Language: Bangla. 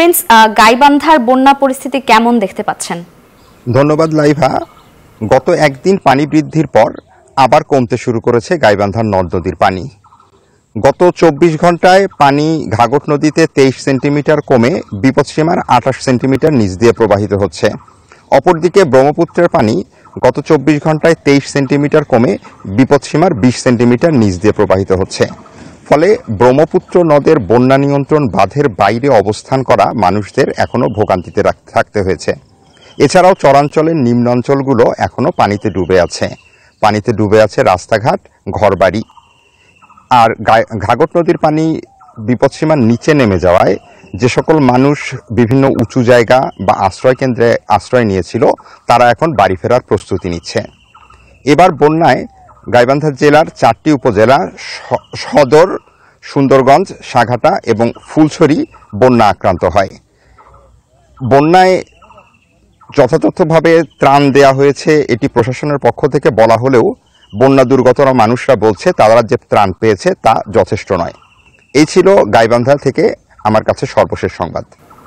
প্রিন্স, গাইবান্ধার বন্যা পরিস্থিতি কেমন দেখতে পাচ্ছেন? ধন্যবাদ লাইভা। গত একদিন পানি বৃদ্ধির পর আবার কমতে শুরু করেছে গাইবান্ধার নদ নদীর পানি। গত 24 ঘন্টায় পানি ঘাঘট নদীতে 23 সেন্টিমিটার কমে বিপদসীমার 28 সেন্টিমিটার নিচ দিয়ে প্রবাহিত হচ্ছে। অপরদিকে ব্রহ্মপুত্রের পানি গত 24 ঘন্টায় 23 সেন্টিমিটার কমে বিপদসীমার 20 সেন্টিমিটার নিচ দিয়ে প্রবাহিত হচ্ছে। ফলে ব্রহ্মপুত্র নদের বন্যা নিয়ন্ত্রণ বাঁধের বাইরে অবস্থান করা মানুষদের এখনও ভোগান্তিতে থাকতে হয়েছে। এছাড়াও চরাঞ্চলের নিম্নাঞ্চলগুলো এখনও পানিতে ডুবে আছে। পানিতে ডুবে আছে রাস্তাঘাট, ঘরবাড়ি। আর ঘাঘট নদীর পানি বিপদসীমার নিচে নেমে যাওয়ায় যে সকল মানুষ বিভিন্ন উঁচু জায়গা বা আশ্রয় কেন্দ্রে আশ্রয় নিয়েছিল তারা এখন বাড়ি ফেরার প্রস্তুতি নিচ্ছে। এবার বন্যায় গাইবান্ধা জেলার 4টি উপজেলা সদর, সুন্দরগঞ্জ, সাঘাটা এবং ফুলছড়ি বন্যা আক্রান্ত হয়। বন্যায় যথাযথভাবে ত্রাণ দেয়া হয়েছে এটি প্রশাসনের পক্ষ থেকে বলা হলেও বন্যা দুর্গত মানুষরা বলছে তারা যে ত্রাণ পেয়েছে তা যথেষ্ট নয়। এই ছিল গাইবান্ধা থেকে আমার কাছে সর্বশেষ সংবাদ।